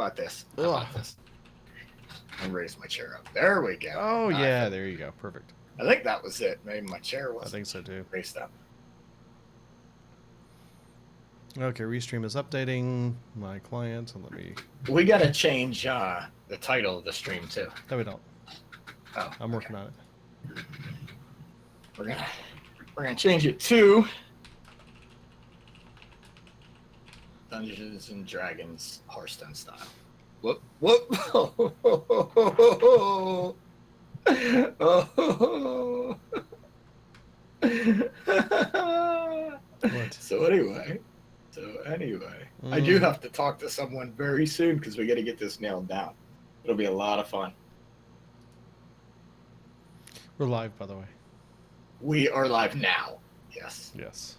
about this? How Ugh. about this? And raise my chair up. There we go. Oh, yeah, there you go. Perfect. I think that was it. Maybe my chair was. I think so, too. Raised up. Okay, Restream is updating my client, and let me... We got to change the title of the stream, too. No, we don't. Oh, I'm working on it. We're gonna change it to Dungeons and Dragons Hearthstone style. Whoop whoop! Oh. What? So anyway, I do have to talk to someone very soon because we got to get this nailed down. It'll be a lot of fun. We're live, by the way. We are live now. Yes. Yes.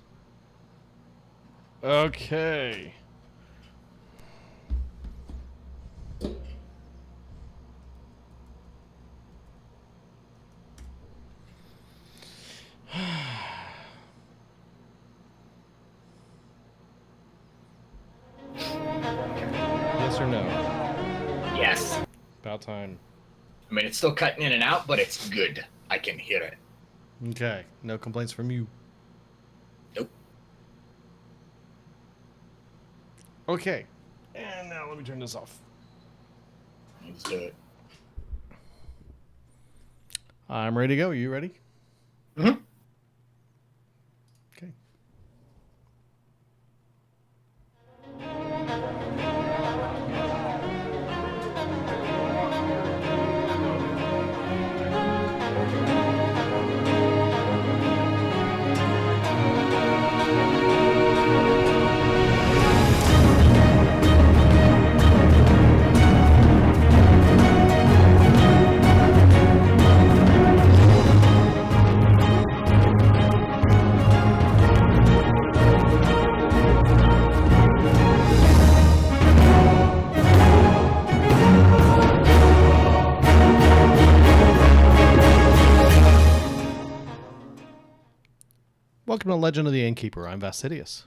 Okay. Yes or no? Yes. About time. I mean, it's still cutting in and out, but it's good. I can hear it. Okay. No complaints from you. Nope. Okay. And now let me turn this off. Let's do it. I'm ready to go. You ready? Mm-hmm. Okay. Welcome to Legend of the Innkeeper. I'm Vastidius.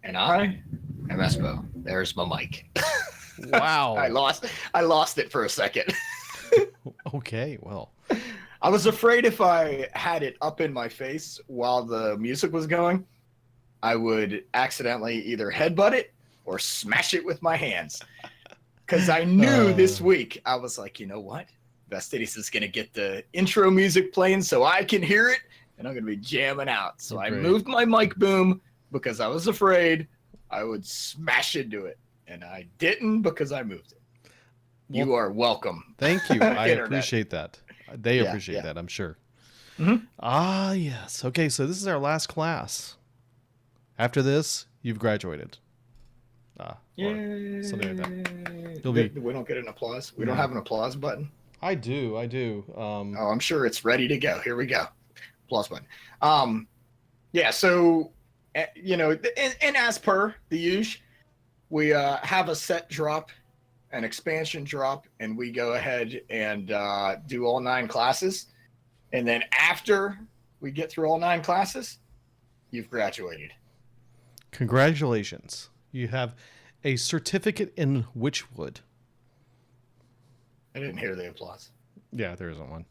And I am Espo. There's my mic. Wow. I lost it for a second. Okay, well. I was afraid if I had it up in my face while the music was going, I would accidentally either headbutt it or smash it with my hands. Because I knew this week, I was like, you know what? Vastidius is going to get the intro music playing so I can hear it, and I'm going to be jamming out. So I moved my mic boom because I was afraid I would smash into it. And I didn't because I moved it. Well, you are welcome. Thank you. I appreciate that. They appreciate that, I'm sure. Mm-hmm. Ah, yes. Okay, so this is our last class. After this, you've graduated. Yay. Something like that. We don't get an applause? We don't have an applause button? I do. I'm sure it's ready to go. Here we go. Applause button. Yeah, so, you know, and as per the usual, we have a set drop, an expansion drop, and we go ahead and do all 9 classes. And then after we get through all 9 classes, you've graduated. Congratulations. You have a certificate in Witchwood. I didn't hear the applause. Yeah, there isn't one.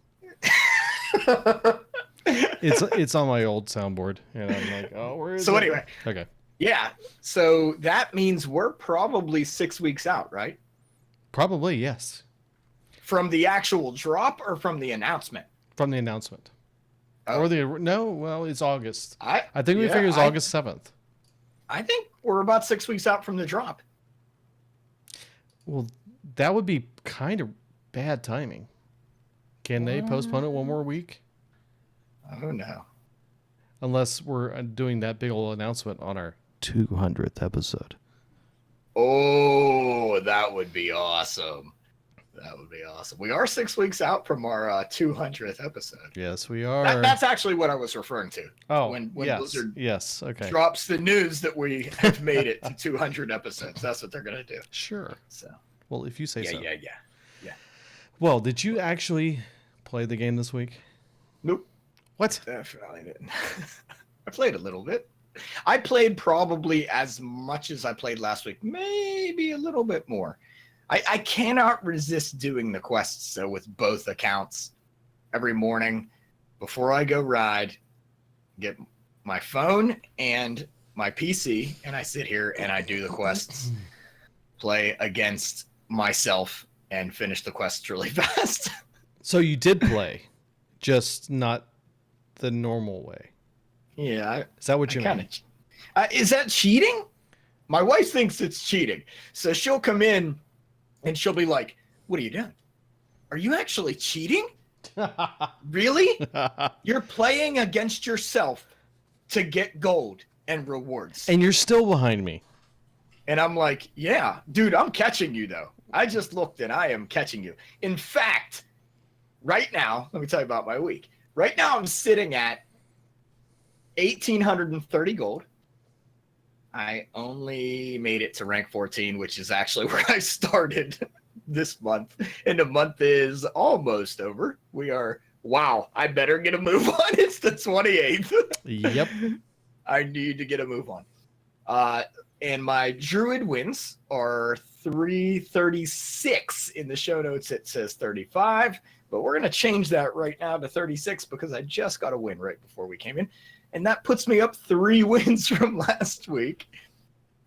It's on my old soundboard, and I'm like, oh, where is it? So anyway. Okay. Yeah, so that means we're probably 6 weeks out, right? Probably, yes. From the actual drop or from the announcement? From the announcement. Oh. Well, it's August. I think we figure it's August 7th. I think we're about 6 weeks out from the drop. Well, that would be kind of bad timing. Can they postpone it one more week? Oh, no. Unless we're doing that big old announcement on our 200th episode. Oh, that would be awesome. That would be awesome. We are 6 weeks out from our 200th episode. Yes, we are. That's actually what I was referring to. Oh, when yes. Blizzard Okay. drops the news that we have made it to 200 episodes. That's what they're going to do. Sure. So. Well, if you say so. Yeah. Well, did you actually play the game this week? Nope. What? Definitely didn't. I played a little bit. I played probably as much as I played last week. Maybe a little bit more. I cannot resist doing the quests. So with both accounts, every morning before I go ride, get my phone and my PC, and I sit here and I do the quests, play against myself, and finish the quests really fast. So you did play, just not the normal way. Yeah. Is that what you mean? Is that cheating? My wife thinks it's cheating. So she'll come in and she'll be like, what are you doing? Are you actually cheating? Really? You're playing against yourself to get gold and rewards. And you're still behind me. And I'm like, yeah, dude, I'm catching you though. I just looked and I am catching you. In fact, right now, let me tell you about my week. Right now I'm sitting at 1,830 gold. I only made it to rank 14, which is actually where I started this month. And the month is almost over. We are, wow, I better get a move on. It's the 28th. Yep. I need to get a move on. And my druid wins are 336. In the show notes, it says 35. But we're going to change that right now to 36 because I just got a win right before we came in. And that puts me up 3 wins from last week.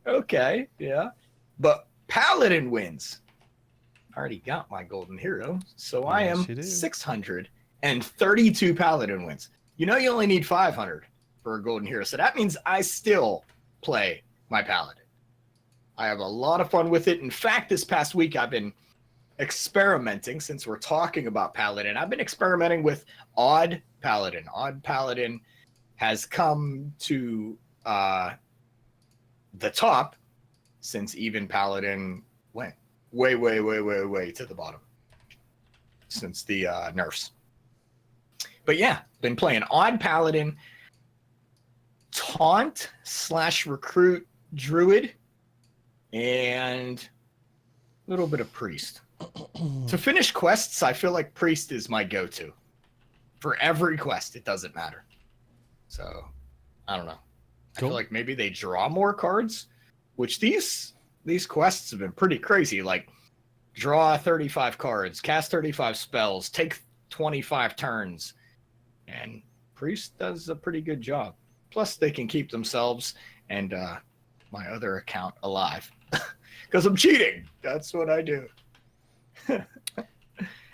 Okay, yeah. But Paladin wins. I already got my golden hero. So I am 632 Paladin wins. You know you only need 500 for a golden hero. So that means I still play my Paladin. I have a lot of fun with it. In fact, this past week I've been experimenting, since we're talking about Paladin. I've been experimenting with Odd Paladin. Odd Paladin has come to the top since Even Paladin went way to the bottom since the nerfs. But yeah, been playing Odd Paladin, Taunt / Recruit Druid, and a little bit of Priest. To finish quests, I feel like Priest is my go-to. For every quest, it doesn't matter. So, I don't know. Cool. I feel like maybe they draw more cards, which these quests have been pretty crazy. Like, draw 35 cards, cast 35 spells, take 25 turns. And Priest does a pretty good job. Plus, they can keep themselves and my other account alive. Because I'm cheating. That's what I do.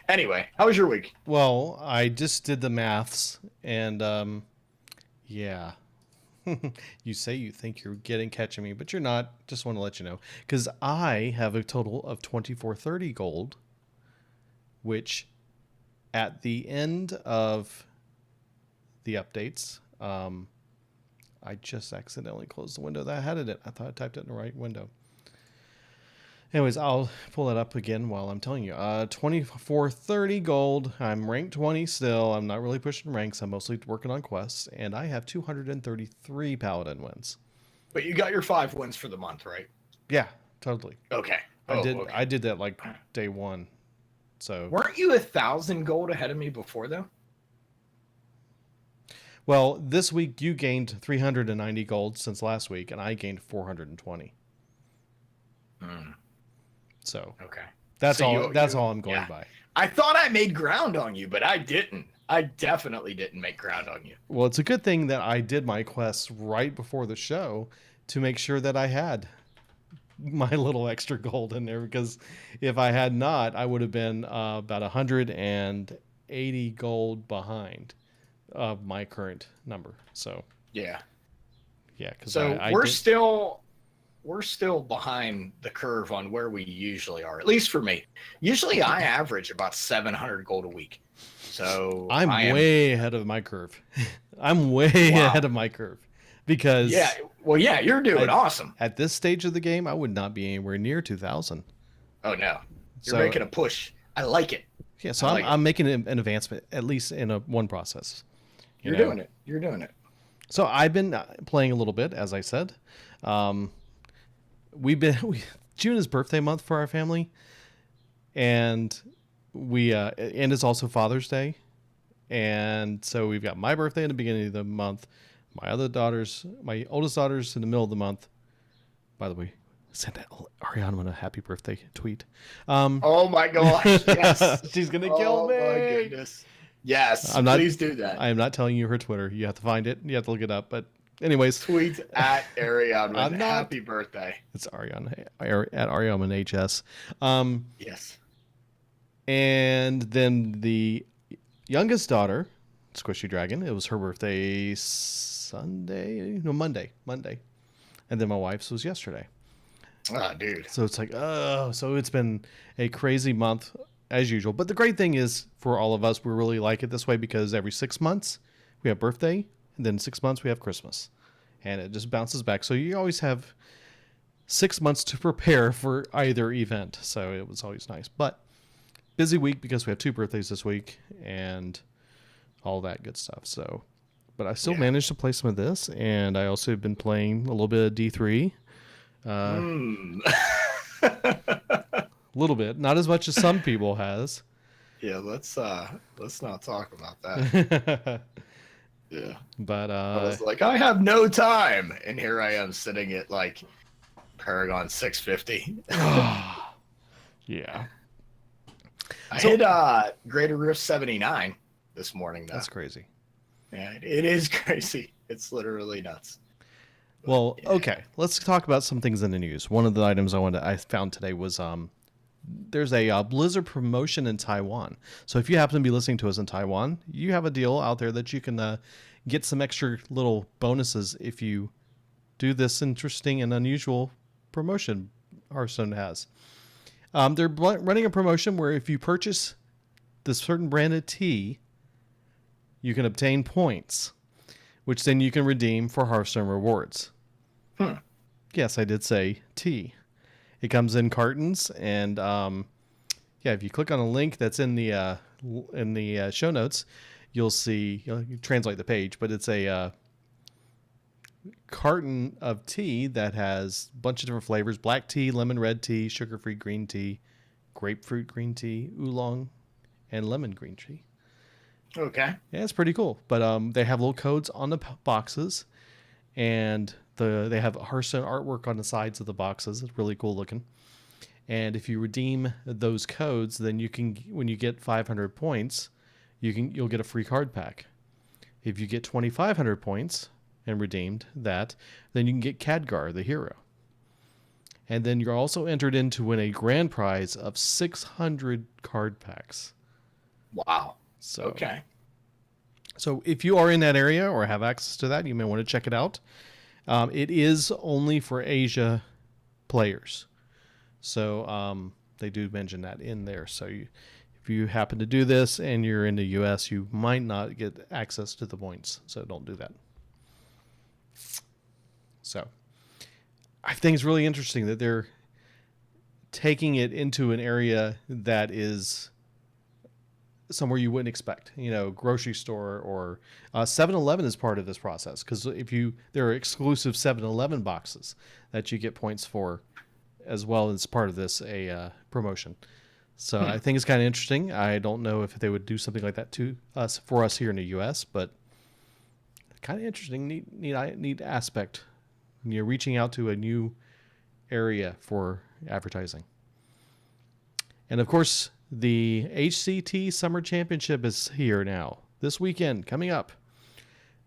Anyway, how was your week? Well, I just did the maths, and yeah. You say you think you're catching me, but you're not. Just want to let you know. Because I have a total of 2430 gold, which at the end of the updates, I just accidentally closed the window that I had it in. I thought I typed it in the right window. Anyways, I'll pull it up again while I'm telling you. 2430 gold. I'm ranked 20 still. I'm not really pushing ranks. I'm mostly working on quests. And I have 233 Paladin wins. But you got your 5 wins for the month, right? Yeah, totally. Okay. I did that like day 1. So weren't you 1,000 gold ahead of me before, though? Well, this week you gained 390 gold since last week, and I gained 420. So okay, that's all I'm going by. I thought I made ground on you, but I didn't. I definitely didn't make ground on you. Well, it's a good thing that I did my quests right before the show to make sure that I had my little extra gold in there, because if I had not, I would have been about 180 gold behind of my current number. So yeah, because we're still behind the curve on where we usually are, at least for me. Usually I average about 700 gold a week. So I'm way ahead of my curve. I'm way ahead of my curve because you're doing awesome. At this stage of the game, I would not be anywhere near 2,000. Oh no. You're making a push. I like it. Yeah, so I'm making an advancement, at least in one process. You're doing it. You're doing it. So I've been playing a little bit, as I said. June is birthday month for our family, and and it's also Father's Day, and so we've got my birthday in the beginning of the month, my oldest daughter's in the middle of the month. By the way, Send Ariana a happy birthday tweet. Oh my gosh, yes. She's gonna kill Oh me. my goodness. Yes, I'm not. please do that. I am not telling you her Twitter. You have to find it. You have to look it up. But anyways, Tweet at Ariana I'm not. happy birthday. It's Ariana at Ariana HS. Yes. And then the youngest daughter, Squishy Dragon. It was her birthday Monday. And then my wife's was yesterday. Oh, dude. So it's like, so it's been a crazy month as usual. But the great thing is for all of us, we really like it this way because every 6 months we have birthday, and then 6 months we have Christmas. And it just bounces back. So you always have 6 months to prepare for either event. So it was always nice. But busy week because we have 2 birthdays this week and all that good stuff. So, but I still managed to play some of this, and I also have been playing a little bit of D3. A little bit, not as much as some people has. Yeah, let's not talk about that. Yeah. But I was like, I have no time, and here I am sitting at like Paragon 650. Yeah. I hit Greater Rift 79 this morning though. That's crazy. Yeah, it is crazy. It's literally nuts. Well, okay. Let's talk about some things in the news. One of the items I found today was there's a Blizzard promotion in Taiwan. So if you happen to be listening to us in Taiwan, you have a deal out there that you can get some extra little bonuses if you do this interesting and unusual promotion Hearthstone has. They're running a promotion where if you purchase this certain brand of tea, you can obtain points, which then you can redeem for Hearthstone rewards. Yes, I did say tea. It comes in cartons, and if you click on a link that's in the show notes, you'll see. You translate the page, but it's a carton of tea that has a bunch of different flavors: black tea, lemon red tea, sugar-free green tea, grapefruit green tea, oolong, and lemon green tea. Okay. Yeah, it's pretty cool. But they have little codes on the boxes, and they have Hearthstone artwork on the sides of the boxes. It's really cool looking. And if you redeem those codes, then you can, when you get 500 points, you'll get a free card pack. If you get 2,500 points and redeemed that, then you can get Khadgar, the hero. And then you're also entered in to win a grand prize of 600 card packs. Wow. So, okay. So if you are in that area or have access to that, you may want to check it out. It is only for Asia players. So they do mention that in there. So if you happen to do this and you're in the US, you might not get access to the points. So don't do that. So I think it's really interesting that they're taking it into an area that is somewhere you wouldn't expect, grocery store or 7-Eleven is part of this process. Because there are exclusive 7-Eleven boxes that you get points for as well as part of this promotion. So I think it's kind of interesting. I don't know if they would do something like that for us here in the U.S., but kind of interesting, neat aspect. You're reaching out to a new area for advertising. And of course, the HCT Summer Championship is here now. This weekend, coming up,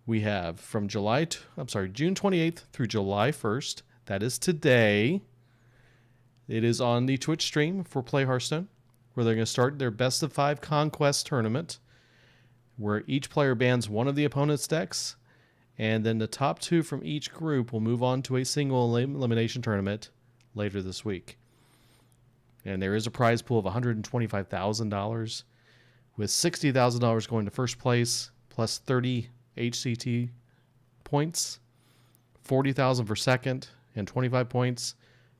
we have from June 28th through July 1st. That is today. It is on the Twitch stream for Play Hearthstone, where they're going to start their Best of 5 Conquest tournament, where each player bans one of the opponent's decks, and then the top 2 from each group will move on to a single elimination tournament later this week. And there is a prize pool of $125,000, with $60,000 going to first place, plus 30 HCT points, 40,000 for second, and 25 points,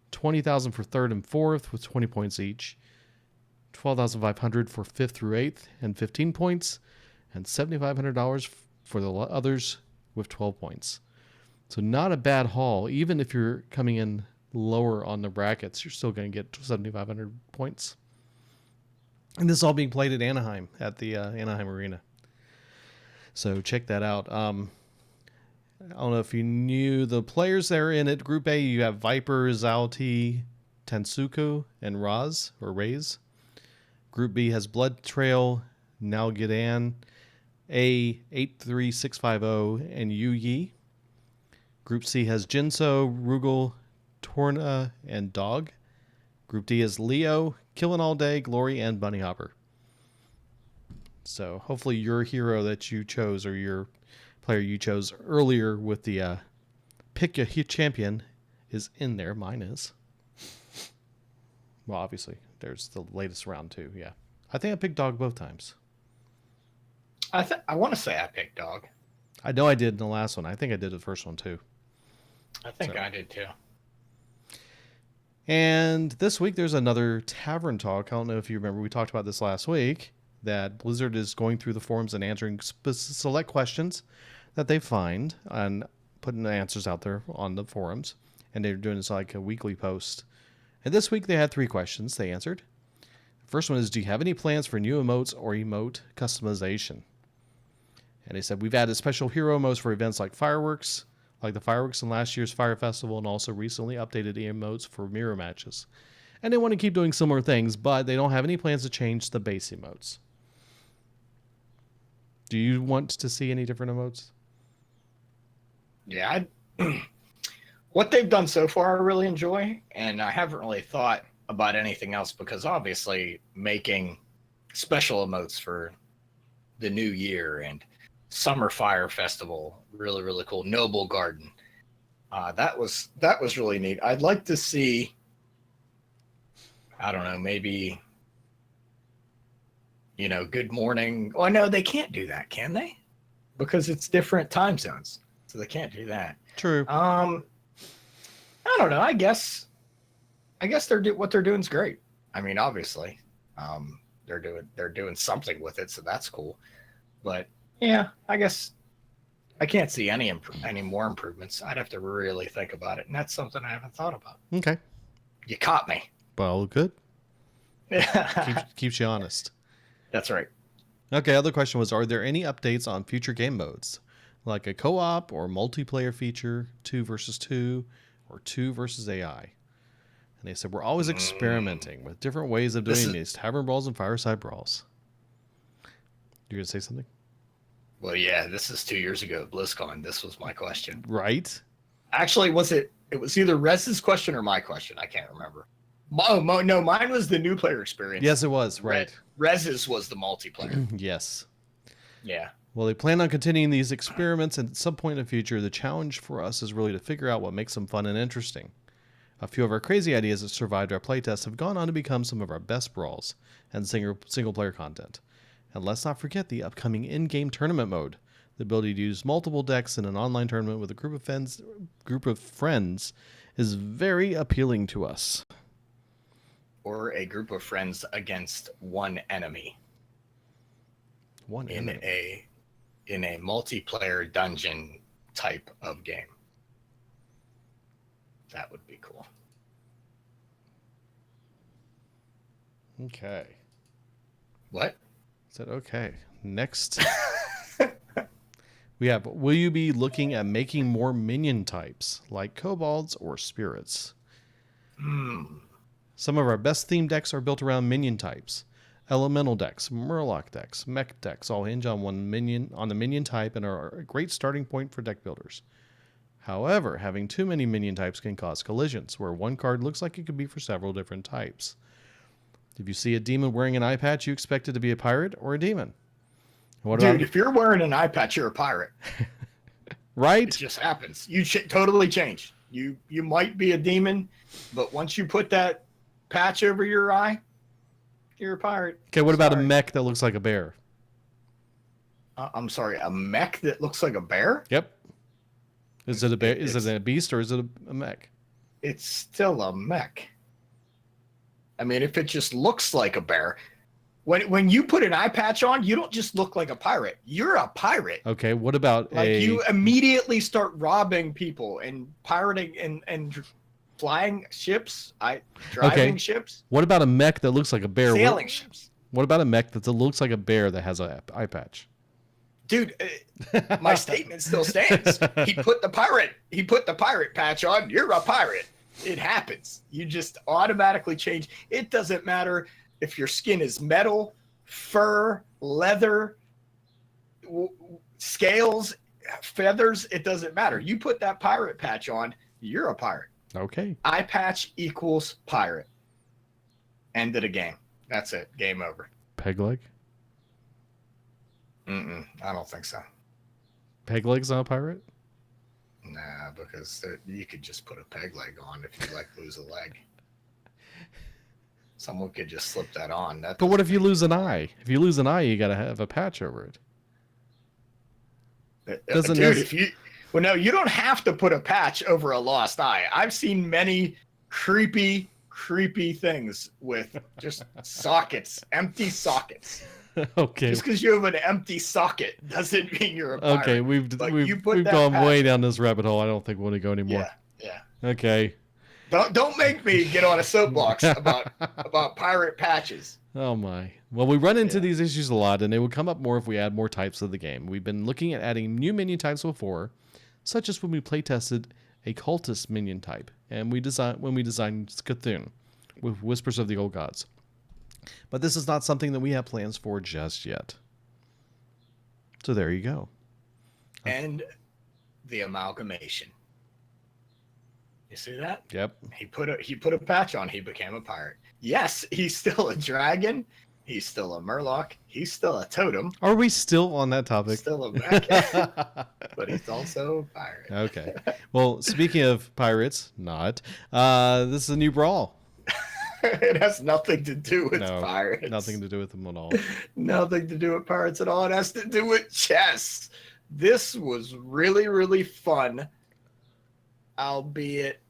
20,000 for third and fourth, with 20 points each, 12,500 for fifth through eighth, and 15 points, and $7,500 for the others with 12 points. So not a bad haul, even if you're coming in lower on the brackets, you're still going to get 7,500 points. And this is all being played at Anaheim, at the Anaheim Arena. So check that out. I don't know if you knew the players that are in it. Group A, you have Viper, LOTI, Tensuku, and Raze. Group B has Blood Trail, Nalgadan, A83650, and Yu Yi. Group C has Jinso, Rugal, Torna, and Dog. Group D is Leo, Killing All Day, Glory, and Bunny Hopper. So hopefully your hero that you chose, or your player you chose earlier with the pick a champion, is in there. Mine is. Well, obviously, there's the latest round too. Yeah, I think I picked Dog both times. I want to say I picked Dog. I know I did in the last one. I think I did the first one too. I think I did too. And this week there's another tavern talk. I don't know if you remember, we talked about this last week, that Blizzard is going through the forums and answering select questions that they find and putting the answers out there on the forums. And they're doing this like a weekly post. And this week they had 3 questions they answered. The first one is, do you have any plans for new emotes or emote customization? And they said, we've added special hero emotes for events like fireworks, like the fireworks in last year's Fire Festival, and also recently updated emotes for mirror matches. And they want to keep doing similar things, but they don't have any plans to change the base emotes. Do you want to see any different emotes? Yeah, what they've done so far I really enjoy, and I haven't really thought about anything else, because obviously making special emotes for the new year and Summer Fire Festival, really, really cool. Noble Garden. That was really neat. I'd like to see, I don't know, maybe, good morning. Oh, no, they can't do that, can they? Because it's different time zones. So they can't do that. True. I don't know. I guess what they're doing is great. I mean, obviously, they're doing something with it, so that's cool. But yeah, I guess I can't see any more improvements. I'd have to really think about it, and that's something I haven't thought about. Okay. You caught me. Well, good. Keeps you honest. That's right. Okay, other question was, are there any updates on future game modes? Like a co-op or multiplayer feature, 2 versus 2, or 2 versus AI? And they said, we're always experimenting with different ways of doing these tavern brawls and fireside brawls. You're going to say something? Well, yeah, this is 2 years ago at BlizzCon. This was my question. Right? Actually, it was either Rez's question or my question. I can't remember. No, mine was the new player experience. Yes, it was. Right. Rez's was the multiplayer. Yes. Yeah. Well, they plan on continuing these experiments, and at some point in the future, the challenge for us is really to figure out what makes them fun and interesting. A few of our crazy ideas that survived our playtests have gone on to become some of our best brawls and single-player content. And let's not forget the upcoming in-game tournament mode. The ability to use multiple decks in an online tournament with a group of friends is very appealing to us. Or a group of friends against one enemy. In a multiplayer dungeon type of game. That would be cool. Okay. What? I said okay. Next. We have, will you be looking at making more minion types, like kobolds or spirits? Some of our best themed decks are built around minion types. Elemental decks, Murloc decks, mech decks all hinge on the minion type and are a great starting point for deck builders. However, having too many minion types can cause collisions, where one card looks like it could be for several different types. If you see a demon wearing an eye patch, you expect it to be a pirate or a demon. Dude, if you're wearing an eye patch, you're a pirate. Right? It just happens. You totally change. You might be a demon, but once you put that patch over your eye, you're a pirate. Okay, what about a mech that looks like a bear? I'm sorry, a mech that looks like a bear? Yep. Is it a bear? Is it a beast or is it a mech? It's still a mech. I mean, if it just looks like a bear, when you put an eye patch on, you don't just look like a pirate. You're a pirate. Okay, what about you immediately start robbing people and pirating and flying ships, driving ships. What about a mech that looks like a bear? Sailing ships. What about a mech that looks like a bear that has an eye patch? dude, my statement still stands. He put the pirate patch on. You're a pirate. It happens. You just automatically change. It doesn't matter if your skin is metal, fur, leather, scales, feathers. It doesn't matter. You put that pirate patch on, you're a pirate. Okay. Eye patch equals pirate. End of the game. That's it. Game over. Peg leg? I don't think so. Peg leg's not a pirate? Nah, because you could just put a peg leg on if you lose a leg. Someone could just slip that on. But what if you lose an eye? If you lose an eye, you got to have a patch over it. No, you don't have to put a patch over a lost eye. I've seen many creepy things with just sockets, empty sockets. Okay. Just because you have an empty socket doesn't mean you're a pirate. Okay, we've gone way down this rabbit hole. I don't think we want to go anymore. Yeah. Okay. Don't make me get on a soapbox about pirate patches. Oh my. Well, we run into these issues a lot, and they would come up more if we add more types of the game. We've been looking at adding new minion types before, such as when we playtested a cultist minion type, and when we designed Cthulhu with Whispers of the Old Gods. But this is not something that we have plans for just yet. So there you go. And the amalgamation. You see that? Yep. He put a patch on. He became a pirate. Yes, he's still a dragon. He's still a murloc. He's still a totem. Are we still on that topic? Still a mech. But he's also a pirate. Okay. Well, speaking of pirates, this is a new brawl. It has nothing to do with pirates. Nothing to do with them at all. Nothing to do with pirates at all. It has to do with chess. This was really, really fun, albeit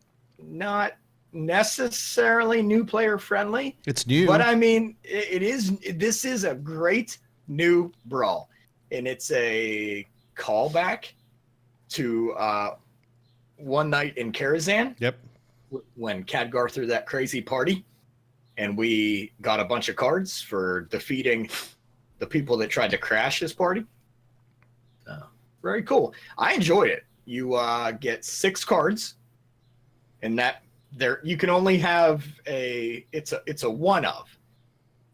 not necessarily new player friendly. It's new. But I mean, this is a great new brawl. And it's a callback to One Night in Karazhan. Yep. When Khadgar threw that crazy party. And we got a bunch of cards for defeating the people that tried to crash his party. Very cool. I enjoyed it. You get 6 cards, and that you can only have it's a one of.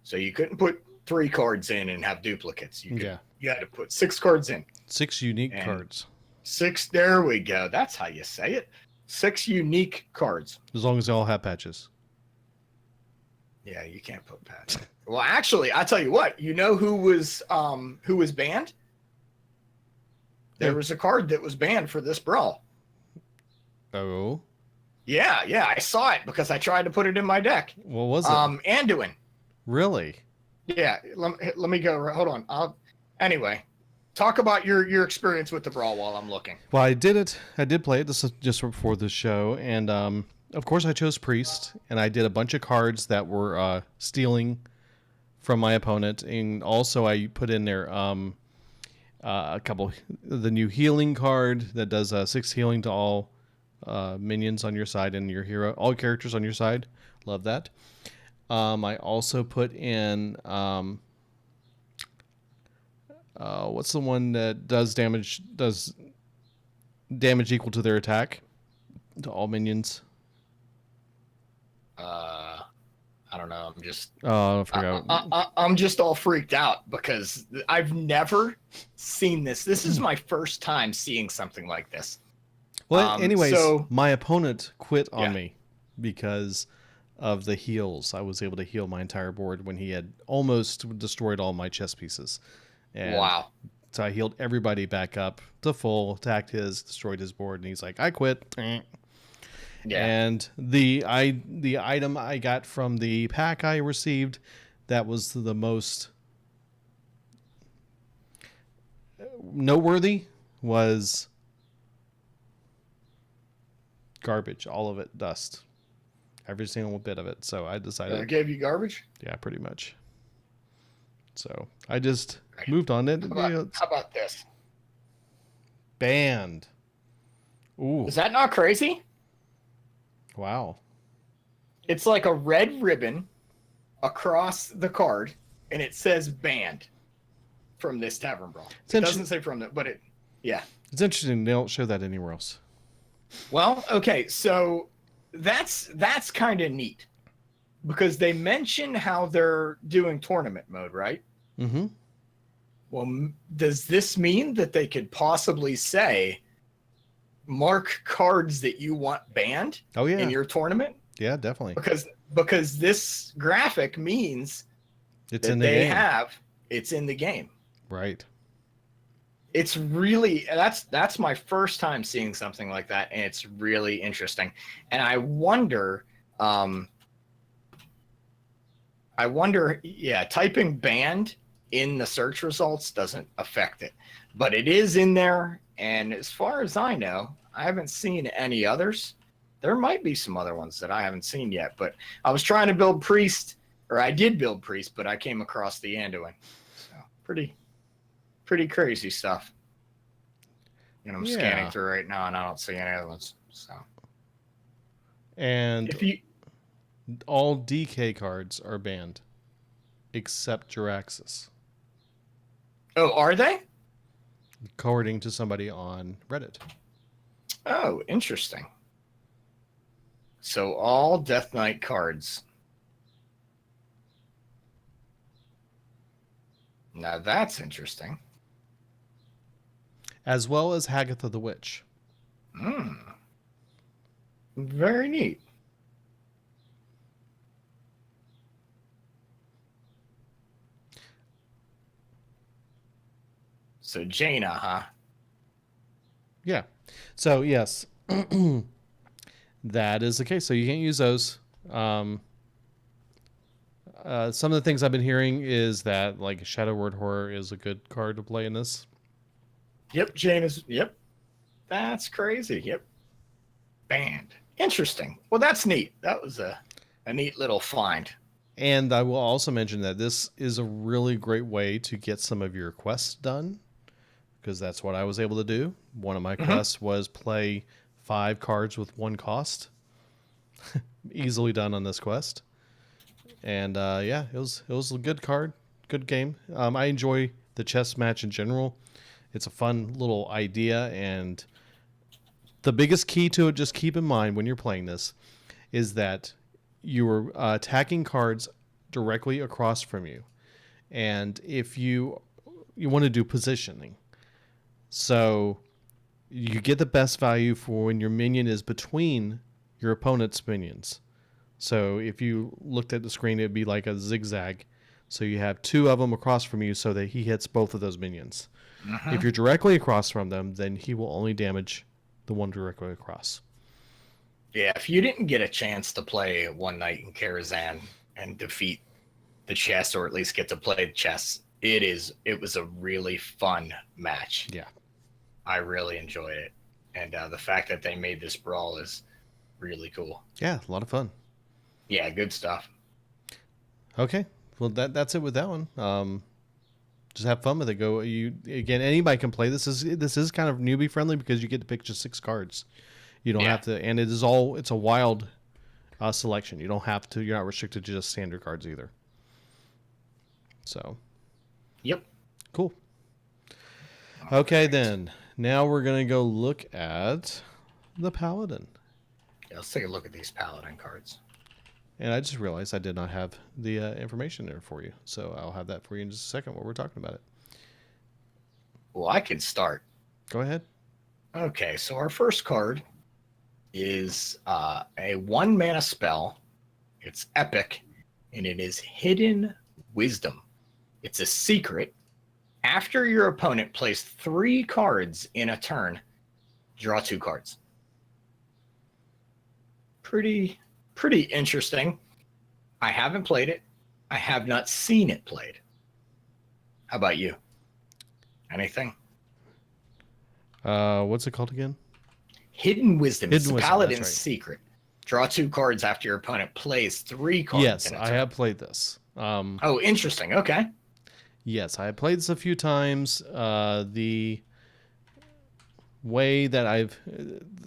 So you couldn't put 3 cards in and have duplicates. You had to put 6 cards in. 6 unique cards. 6. There we go. That's how you say it. 6 unique cards. As long as they all have patches. Yeah, you can't put patches. Well, actually, I tell you what. You know who was banned? There was a card that was banned for this brawl. Oh. Yeah, I saw it because I tried to put it in my deck. What was it? Anduin. Really? Yeah. Let me go. Hold on. Anyway, talk about your experience with the brawl while I'm looking. Well, I did it. I did play it. This is just before the show, and of course, I chose Priest, and I did a bunch of cards that were stealing from my opponent, and also I put in there a couple, the new healing card that does 6 healing to all minions on your side and your hero, all characters on your side. Love that. I also put in what's the one that does damage equal to their attack to all minions? I don't know. I'm just. Oh, I forgot. I'm just all freaked out because I've never seen this. This is my first time seeing something like this. Well, anyways, my opponent quit on me because of the heals. I was able to heal my entire board when he had almost destroyed all my chess pieces. And wow. So I healed everybody back up to full, attacked destroyed his board, and he's like, I quit. Yeah. And the item I got from the pack I received, that was the most noteworthy, was garbage. All of it, dust. Every single bit of it. So I decided. I gave you garbage? Yeah, pretty much. So I just moved on it. How about this? Banned. Ooh. Is that not crazy? Wow. It's like a red ribbon across the card, and it says banned. from this tavern brawl. It's It doesn't say from the, but it, yeah. It's interesting. They don't show that anywhere else. Well, okay, so that's kind of neat because they mention how they're doing tournament mode, right? Mm-hmm. Well, does this mean that they could possibly say, mark cards that you want banned in your tournament? Yeah, definitely. Because this graphic means it's that in the they game. it's in the game. Right. It's really that's my first time seeing something like that, and it's really interesting. And I wonder, yeah, typing banned in the search results doesn't affect it, but it is in there. And as far as I know, I haven't seen any others. There might be some other ones that I haven't seen yet, but I was trying to build priest, or I did build priest, but I came across the Anduin. So pretty crazy stuff. And I'm scanning through right now, and I don't see any other ones. So, and if you all DK cards are banned, except Jiraxis. Oh, are they? According to somebody on Reddit. Oh, interesting. So all Death Knight cards. Now that's interesting. As well as Hagatha the Witch. Very neat. So Jaina, huh? Yeah. So yes, that is the case. So you can't use those. Some of the things I've been hearing is that like Shadow Word Horror is a good card to play in this. Yep, Jaina's. Yep, that's crazy. Yep, banned. Interesting. Well, that's neat. That was a neat little find. And I will also mention that this is a really great way to get some of your quests done, because that's what I was able to do. One of my quests was play 5 cards with 1 cost. Easily done on this quest. And yeah, it was a good card, good game. I enjoy the chess match in general. It's a fun little idea, and the biggest key to it, just keep in mind when you're playing this, is that you are attacking cards directly across from you. And if you want to do positioning, so you get the best value for when your minion is between your opponent's minions. So if you looked at the screen, it'd be like a zigzag. So you have 2 of them across from you so that he hits both of those minions. If you're directly across from them, then he will only damage the one directly across. Yeah, if you didn't get a chance to play One Night in Karazhan and defeat the chess, or at least get to play the chess, it was a really fun match. Yeah. I really enjoyed it. And the fact that they made this brawl is really cool. Yeah, a lot of fun. Yeah, good stuff. Okay. Well, that's it with that one. Just have fun with it. Again, anybody can play this. This is kind of newbie friendly because you get to pick just 6 cards. You don't have to, and it's a wild selection. You don't have to. You're not restricted to just standard cards either. So. Yep. Cool. Okay, then. Now we're gonna go look at the Paladin. Yeah, let's take a look at these Paladin cards. And I just realized I did not have the information there for you. So I'll have that for you in just a second while we're talking about it. Well, I can start. Go ahead. Okay, so our first card is a 1-mana spell. It's epic, and it is Hidden Wisdom. It's a secret. After your opponent plays 3 cards in a turn, draw 2 cards. Pretty interesting. I haven't played it. I have not seen it played. How about you? Anything? What's it called again? Hidden Wisdom. It's Wisdom, Paladin's that's right. secret. Draw 2 cards after your opponent plays 3 cards. Yes, in a I turn. have played this. Oh, interesting. Okay. Yes, I have played this a few times. The way that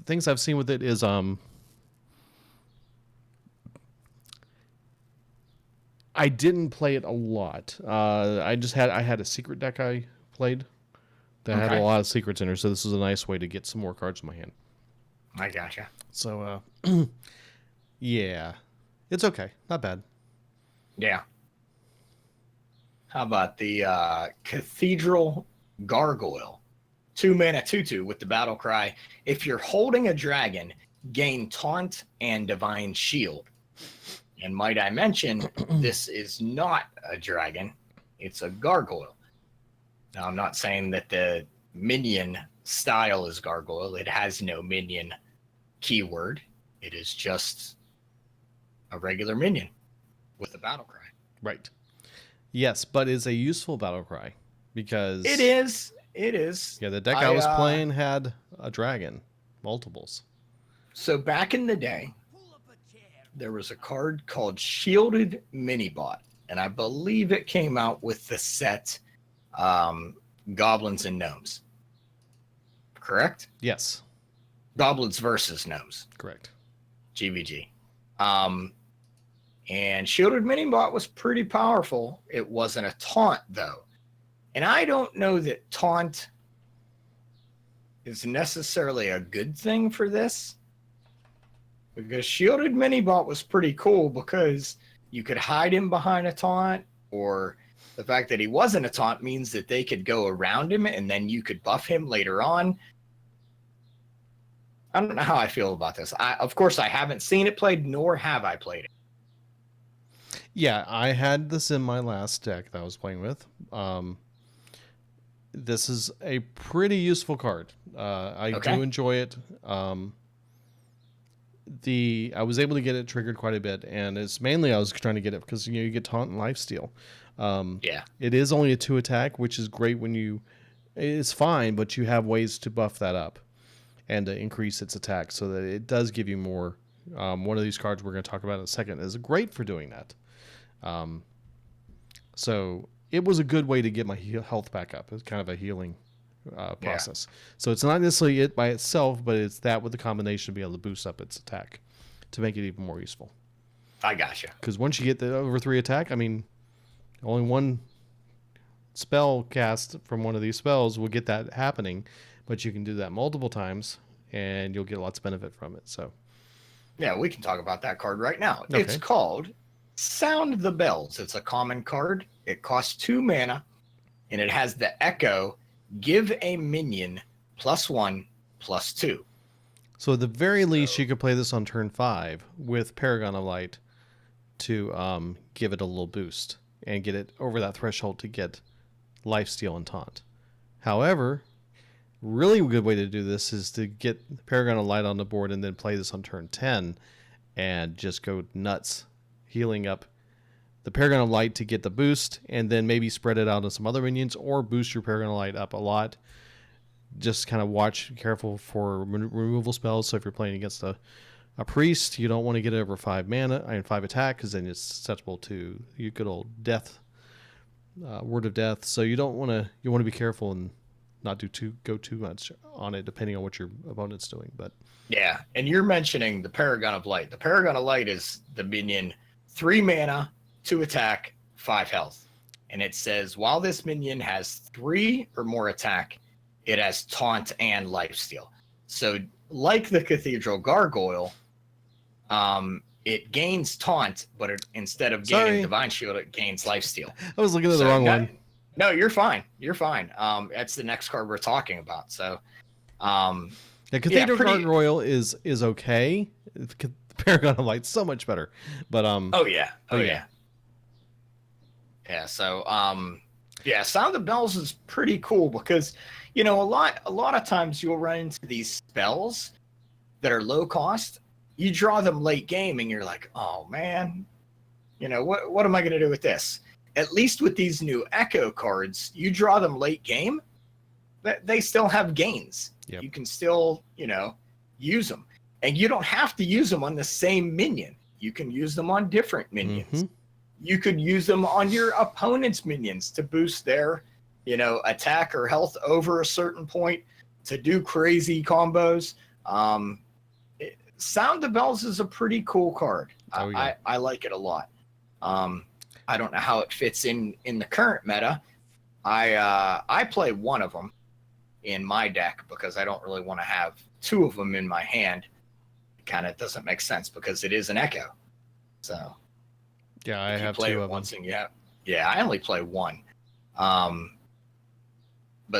things I've seen with it is I I didn't play it a lot. I had a secret deck I played that had a lot of secrets in her, so this is a nice way to get some more cards in my hand. I gotcha. So, yeah, it's okay, not bad. Yeah. How about the Cathedral Gargoyle? 2 mana 2/2 with the battle cry. If you're holding a dragon, gain Taunt and Divine Shield. And might I mention, this is not a dragon, it's a gargoyle. Now, I'm not saying that the minion style is gargoyle. It has no minion keyword. It is just a regular minion with a battle cry. Right. Yes, but it's a useful battle cry because It is. It is. Yeah, the deck I was playing had a dragon, multiples. So back in the day, there was a card called Shielded Minibot, and I believe it came out with the set Goblins and Gnomes. Correct? Yes. Goblins versus Gnomes. Correct. GVG. And Shielded Minibot was pretty powerful. It wasn't a taunt, though. And I don't know that taunt is necessarily a good thing for this. Because Shielded Minibot was pretty cool because you could hide him behind a taunt, or the fact that he wasn't a taunt means that they could go around him and then you could buff him later on. I don't know how I feel about this. Of course, I haven't seen it played, nor have I played it. Yeah, I had this in my last deck that I was playing with. This is a pretty useful card. I do enjoy it. I was able to get it triggered quite a bit, and it's mainly I was trying to get it because you get taunt and lifesteal. Yeah, it is only a 2 attack, which is great when it's fine, but you have ways to buff that up and to increase its attack so that it does give you more. One of these cards we're going to talk about in a second is great for doing that. So it was a good way to get my health back up. It's kind of a healing process. Yeah. So it's not necessarily it by itself, but it's that with the combination to be able to boost up its attack to make it even more useful. I gotcha. Because once you get the over 3 attack, I mean, only one spell cast from one of these spells will get that happening, but you can do that multiple times and you'll get lots of benefit from it. So yeah, we can talk about that card right now. Okay. It's called Sound the Bells. It's a common card. It costs 2 mana, and it has the echo, give a minion +1/+2. So at the very least, you could play this on turn 5 with Paragon of Light to give it a little boost and get it over that threshold to get lifesteal and taunt. However, really good way to do this is to get Paragon of Light on the board and then play this on turn 10 and just go nuts, healing up the Paragon of Light to get the boost, and then maybe spread it out on some other minions or boost your Paragon of Light up a lot. Just kind of watch, careful for removal spells. So if you're playing against a priest, you don't want to get it over 5 mana and 5 attack, because then it's susceptible to your good old death, word of death. So you want to be careful and not go too much on it, depending on what your opponent's doing. But yeah, and you're mentioning the Paragon of Light. The Paragon of Light is the minion, 3 mana, 2 attack, 5 health. And it says, while this minion has 3 or more attack, it has taunt and lifesteal. So like the Cathedral Gargoyle, it gains taunt, but instead of gaining Divine Shield, it gains lifesteal. I was looking at the wrong one. No, you're fine. You're fine. That's the next card we're talking about. So the Cathedral Gargoyle is okay. The Paragon of Light's so much better. But oh yeah. Yeah, so Sound of Bells is pretty cool because, you know, a lot of times you'll run into these spells that are low cost. You draw them late game and you're like, oh man, you know, what am I going to do with this? At least with these new Echo cards, you draw them late game, they still have gains. Yep. You can still, you know, use them. And you don't have to use them on the same minion. You can use them on different minions. Mm-hmm. You could use them on your opponent's minions to boost their, you know, attack or health over a certain point, to do crazy combos. Sound the Bells is a pretty cool card. Oh, yeah. I like it a lot. I don't know how it fits in the current meta. I play one of them in my deck because I don't really want to have two of them in my hand. It kind of doesn't make sense because it is an echo. So Yeah, I have play two it of once them. and I only play one. But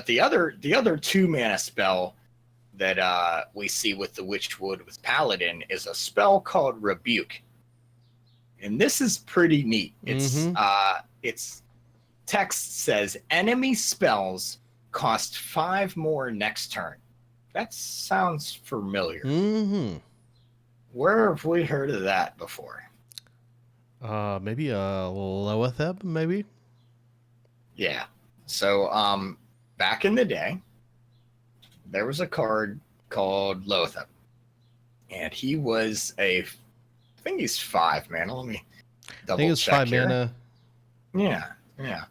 the other 2-mana spell that we see with the Witchwood with Paladin is a spell called Rebuke. And this is pretty neat. Its text says enemy spells cost 5 more next turn. That sounds familiar. Mm-hmm. Where have we heard of that before? Maybe a Loatheb, maybe? Yeah. So back in the day, there was a card called Lothar. And he was I think he's 5 mana. Let me double check. I think it's 5 here. mana. Yeah.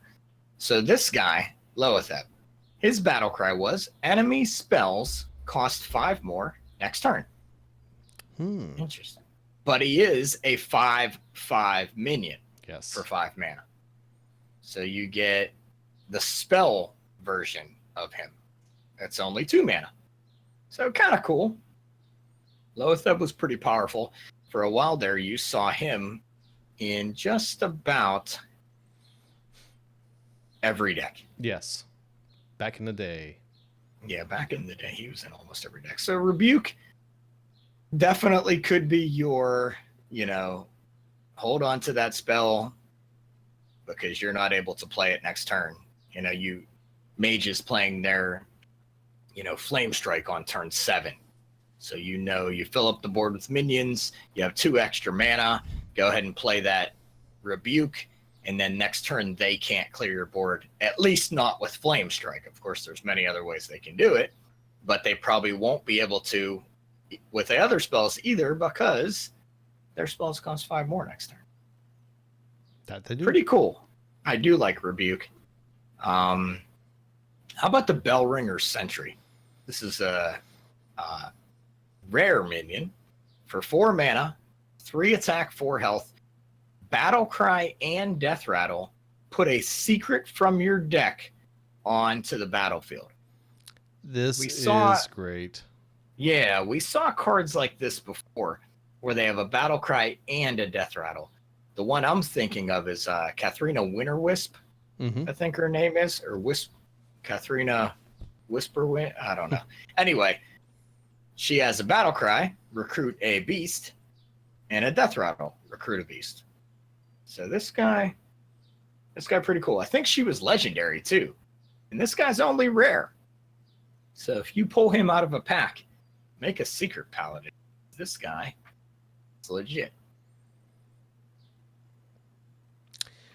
So this guy, Loatheb, his battle cry was enemy spells cost 5 more next turn. Interesting. But he is a 5/5 minion. Yes. For 5 mana. So you get the spell version of him. That's only 2 mana. So kind of cool. Loatheb was pretty powerful. For a while there, you saw him in just about every deck. Yes. Back in the day. Yeah, back in the day, he was in almost every deck. So Rebuke definitely could be your, hold on to that spell because you're not able to play it next turn. Mages playing their, Flame Strike on turn 7. So you fill up the board with minions, you have 2 extra mana, go ahead and play that Rebuke, and then next turn they can't clear your board, at least not with Flame Strike. Of course, there's many other ways they can do it, but they probably won't be able to with the other spells either because their spells cost 5 more next turn. That they do. Pretty cool. I do like Rebuke. How about the Bellringer Sentry? This is a rare minion for 4 mana, 3 attack, 4 health, battle cry and death rattle. Put a secret from your deck onto the battlefield. This is great. Yeah, we saw cards like this before where they have a battle cry and a death rattle. The one I'm thinking of is Katharina Winterwisp, I think her name is, or Katharina Whisperwind. I don't know. Anyway, she has a battle cry, recruit a beast, and a death rattle, recruit a beast. So this guy pretty cool. I think she was legendary too. And this guy's only rare. So if you pull him out of a pack, make a secret paladin. This guy is legit.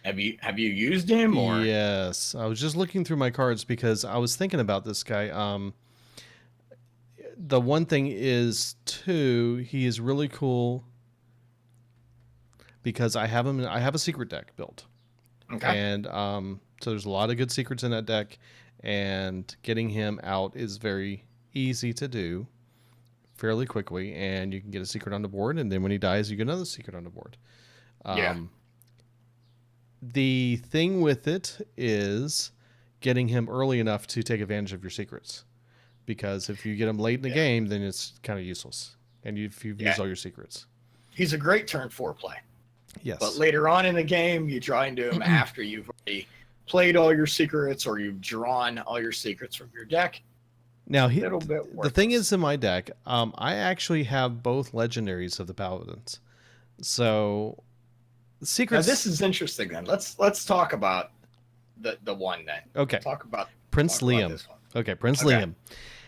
Have you used him or? Yes, I was just looking through my cards because I was thinking about this guy. The one thing is too, he is really cool because I have him. I have a secret deck built, Okay. And so there's a lot of good secrets in that deck, and getting him out is very easy to do, fairly quickly, and you can get a secret on the board, and then when he dies, you get another secret on the board. Yeah. The thing with it is getting him early enough to take advantage of your secrets, because if you get him late in the game, then it's kind of useless, and you've used all your secrets. He's a great turn 4 play. Yes. But later on in the game, you draw into him after you've already played all your secrets or you've drawn all your secrets from your deck. Now, The thing is, in my deck, I actually have both legendaries of the Paladins. So, secrets. Now, this is interesting. Then let's talk about the one then. Okay. Talk about Prince Liam. this one. Okay, Prince Liam.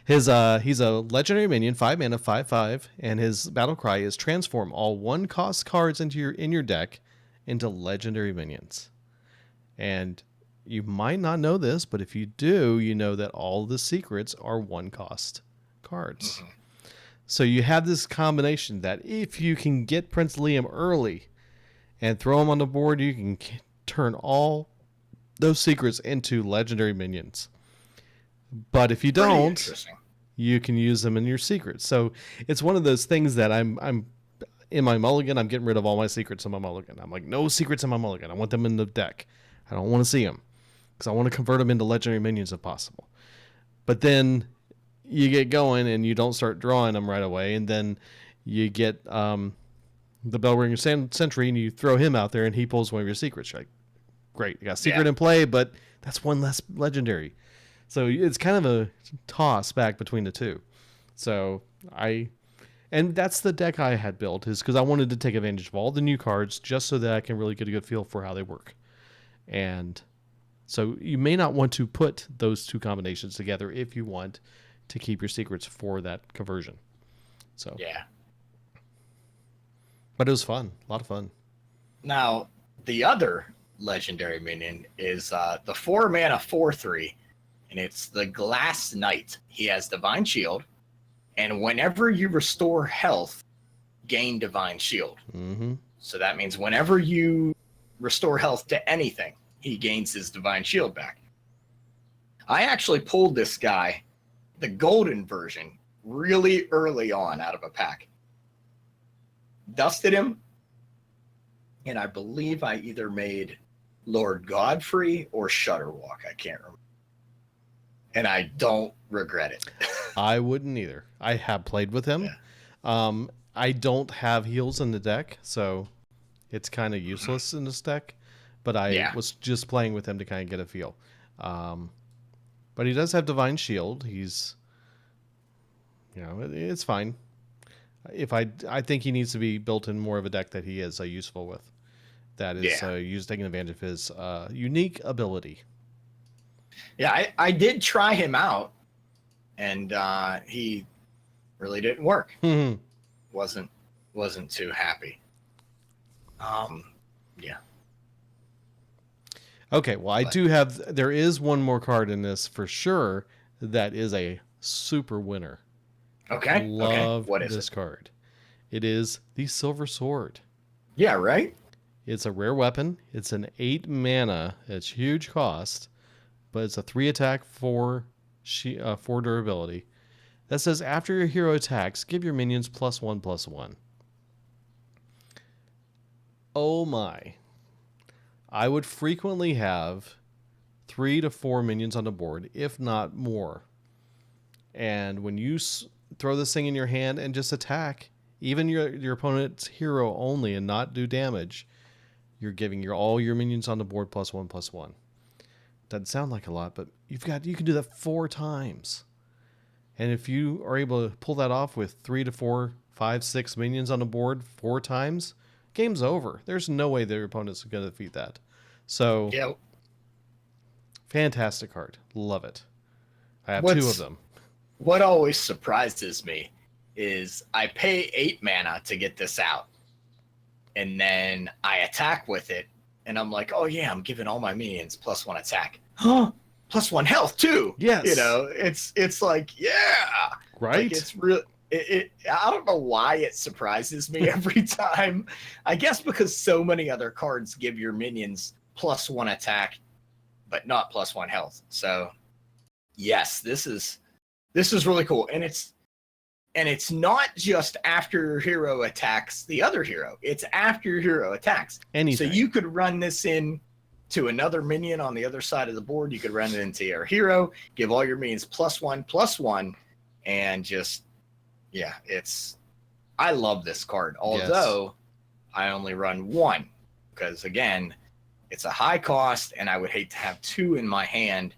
He's a legendary minion, 5 mana, 5/5, and his battle cry is transform all 1-cost cards in your deck into legendary minions. And you might not know this, but if you do, you know that all the secrets are 1-cost cards. Mm-hmm. So you have this combination that if you can get Prince Liam early and throw him on the board, you can turn all those secrets into legendary minions. But if you don't, you can use them in your secrets. So it's one of those things that I'm in my mulligan, I'm getting rid of all my secrets in my mulligan. I'm like, no secrets in my mulligan. I want them in the deck. I don't want to see them because I want to convert them into legendary minions if possible. But then you get going and you don't start drawing them right away, and then you get the Bellringer Sentry and you throw him out there and he pulls one of your secrets. You're like, great, you got a secret in play, but that's one less legendary. So it's kind of a toss back between the two. So and that's the deck I had built, is because I wanted to take advantage of all the new cards just so that I can really get a good feel for how they work. And so you may not want to put those two combinations together if you want to keep your secrets for that conversion. So yeah. But it was fun. A lot of fun. Now, the other legendary minion is the 4-mana 4/3, and it's the Glass Knight. He has Divine Shield, and whenever you restore health, gain Divine Shield. Mm-hmm. So that means whenever you restore health to anything, he gains his Divine Shield back. I actually pulled this guy, the golden version, really early on out of a pack. Dusted him, and I believe I either made Lord Godfrey or Shutterwalk. I can't remember. And I don't regret it. I wouldn't either. I have played with him. Yeah. I don't have heals in the deck, so it's kind of useless in this deck. But I was just playing with him to kind of get a feel. But he does have Divine Shield. He's, it's fine. I think he needs to be built in more of a deck that he is useful with. That is taking advantage of his unique ability. Yeah, I did try him out, and he really didn't work. Mm-hmm. Wasn't too happy. Yeah. Okay, well, there is one more card in this for sure that is a super winner. Okay. Love What is this card. It is the Silver Sword. Yeah, right? It's a rare weapon. It's an 8 mana. It's huge cost, but it's a 3 attack, 4 durability. That says after your hero attacks, give your minions +1/+1. Oh my. I would frequently have 3 to 4 minions on the board, if not more. And when you throw this thing in your hand and just attack, even your opponent's hero only and not do damage, you're giving all your minions on the board +1/+1. Doesn't sound like a lot, but you can do that 4 times. And if you are able to pull that off with 3 to 4, 5, 6 minions on the board 4 times, game's over. There's no way their opponent's going to defeat that. So, fantastic card. Love it. I have 2 of them. What always surprises me is I pay 8 mana to get this out, and then I attack with it, and I'm like, oh yeah, I'm giving all my minions +1 attack. Huh? +1 health too. Yes. It's like, yeah. Right? Like it's real. I don't know why it surprises me every time. I guess because so many other cards give your minions +1 attack, but not +1 health. So, yes, this is really cool, and it's not just after your hero attacks the other hero. It's after your hero attacks. Anything. So you could run this in to another minion on the other side of the board. You could run it into your hero, give all your minions +1/+1, and just, I love this card. Although I only run 1, because again, it's a high cost, and I would hate to have 2 in my hand.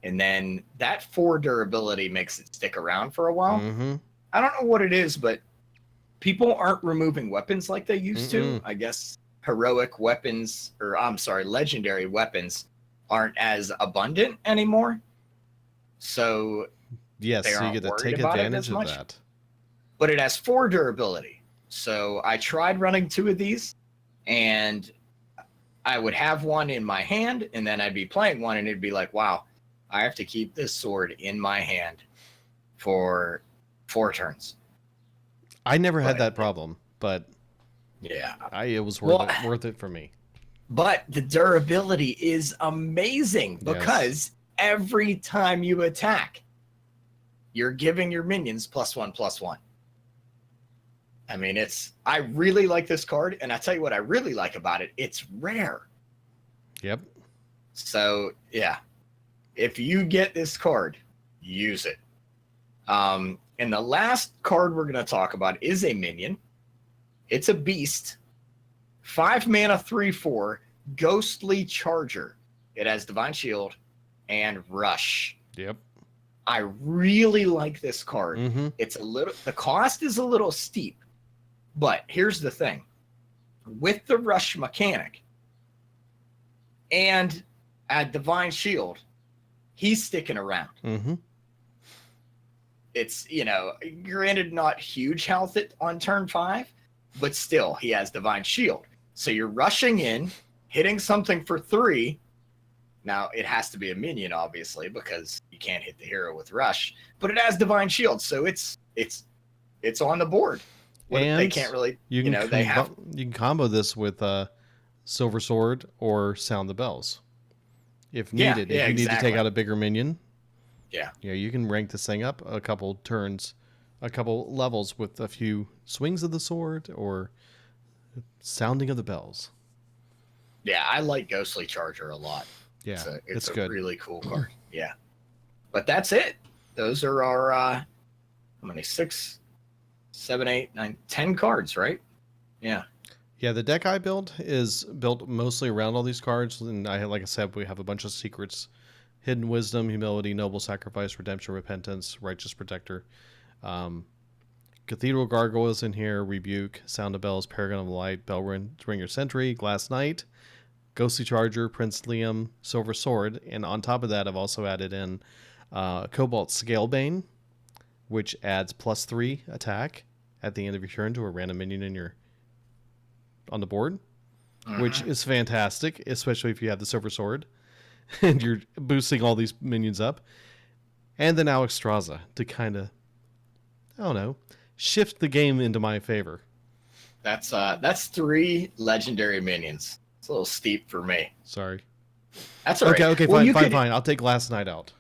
And then that 4 durability makes it stick around for a while. Mm-hmm. I don't know what it is, but people aren't removing weapons like they used to. I guess heroic weapons, legendary weapons aren't as abundant anymore. So yes, so you get to take advantage of that. But it has 4 durability. So I tried running 2 of these, and I would have one in my hand, and then I'd be playing one, and it'd be like, wow, I have to keep this sword in my hand for 4 turns. I never had that problem, but it was worth it for me. But the durability is amazing because every time you attack, you're giving your minions +1/+1. I mean, I really like this card, and I tell you what I really like about it, it's rare. Yep. So, yeah, if you get this card, use it. And the last card we're going to talk about is a minion. It's a beast. 5 mana, 3/4, Ghostly Charger. It has Divine Shield and Rush. Yep. I really like this card. Mm-hmm. The cost is a little steep, but here's the thing. With the Rush mechanic and at Divine Shield, he's sticking around. Mm-hmm. It's, granted not huge health on turn 5, but still he has Divine Shield. So you're rushing in, hitting something for 3. Now it has to be a minion, obviously, because you can't hit the hero with Rush, but it has Divine Shield. So it's on the board. And they can't really, you can combo this with Silver Sword or Sound the Bells. If needed, if you need to take out a bigger minion. Yeah. You can rank this thing up a couple turns, a couple levels with a few swings of the sword or sounding of the bells. Yeah, I like Ghostly Charger a lot. Yeah, it's a good. really cool card. Yeah. But that's it. Those are our, how many? 6, 7, 8, 9, 10 cards, right? Yeah. Yeah, the deck I built is built mostly around all these cards. And like I said, we have a bunch of secrets. Hidden Wisdom, Humility, Noble Sacrifice, Redemption, Repentance, Righteous Protector. Cathedral Gargoyles in here, Rebuke, Sound of Bells, Paragon of Light, Bellringer Sentry, Glass Knight, Ghostly Charger, Prince Liam, Silver Sword. And on top of that, I've also added in Cobalt Scalebane, which adds +3 attack at the end of your turn to a random minion on the board, which is fantastic, especially if you have the Silver Sword. And you're boosting all these minions up. And then Alexstrasza to kind of, I don't know, shift the game into my favor. That's 3 legendary minions. It's a little steep for me. Sorry. That's all right. Okay, fine. I'll take Last Night out.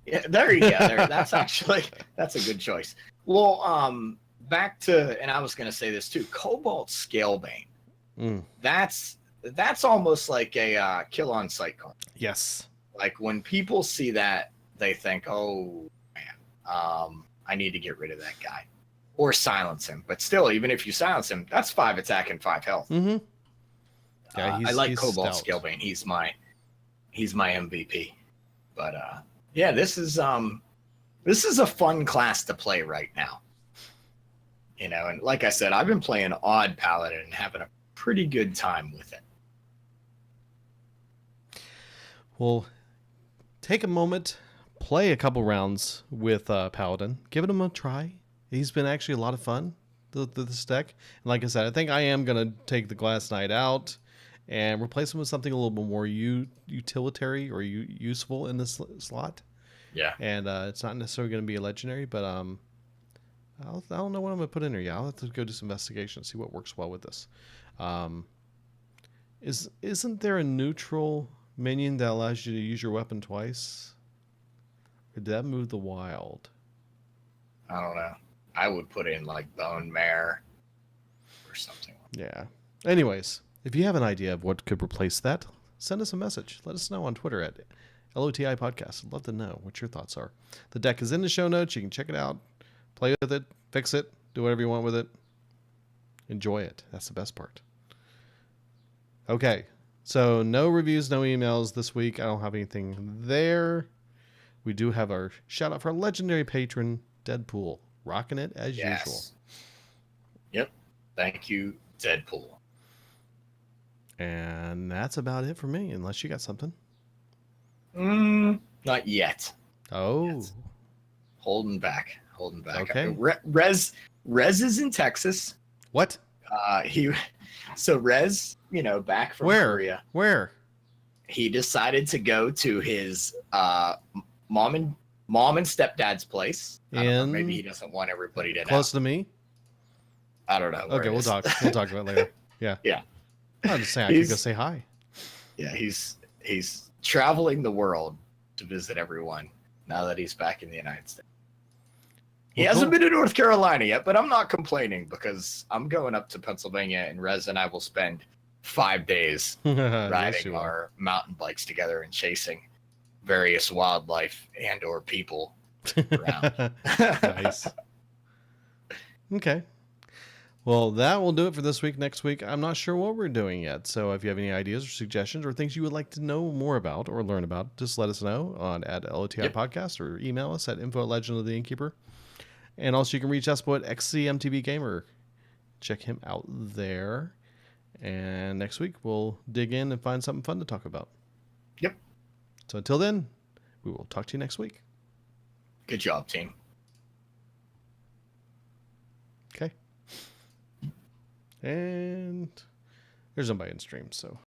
Yeah, there you go. That's a good choice. Well, back to, and I was going to say this too, Cobalt Scalebane. That's almost like a kill on sight card. Yes. Like when people see that, they think, "Oh man, I need to get rid of that guy, or silence him." But still, even if you silence him, that's 5 attack and 5 health. Mm-hmm. Yeah, I like he's Cobalt stout. Scalebane. He's my MVP. But yeah, this is a fun class to play right now. And like I said, I've been playing Odd Paladin and having a pretty good time with it. Well, take a moment, play a couple rounds with Paladin. Give him a try. He's been actually a lot of fun, this deck. And like I said, I think I am going to take the Glass Knight out and replace him with something a little bit more utilitarian or useful in this slot. Yeah. And it's not necessarily going to be a legendary, but I don't know what I'm going to put in here. Yeah, I'll have to go do some investigation and see what works well with this. Isn't there a neutral minion that allows you to use your weapon twice? Or did that move the wild? I don't know. I would put in like Bone Mare or something. Yeah. Anyways, if you have an idea of what could replace that, send us a message. Let us know on Twitter at LOTI Podcast. I'd love to know what your thoughts are. The deck is in the show notes. You can check it out, play with it, fix it, do whatever you want with it. Enjoy it. That's the best part. Okay. So no reviews, no emails this week. I don't have anything there. We do have our shout out for our legendary patron, Deadpool. Rocking it as usual. Yep. Thank you, Deadpool. And that's about it for me, unless you got something. Not yet. Oh. Yes. Holding back. Okay. Rez is in Texas. What? Rez, back from Korea. Where? He decided to go to his mom and stepdad's place. I don't know, maybe he doesn't want everybody to know. Close to me? I don't know. Okay, we'll talk. We'll talk about it later. Yeah. Yeah. I'm just saying I could go say hi. Yeah, he's traveling the world to visit everyone now that he's back in the United States. He Well, hasn't cool. been to North Carolina yet, but I'm not complaining because I'm going up to Pennsylvania, and Rez and I will spend 5 days Yes, riding you are. our mountain bikes together and chasing various wildlife and or people around. Nice. Okay. Well, that will do it for this week. Next week, I'm not sure what we're doing yet. So if you have any ideas or suggestions or things you would like to know more about or learn about, just let us know on at LOTI Yep. Podcast or email us at info@legendoftheinnkeeper. And also you can reach us at XCMTV Gamer. Check him out there. And next week, we'll dig in and find something fun to talk about. Yep. So until then, we will talk to you next week. Good job, team. Okay. And there's nobody in stream, so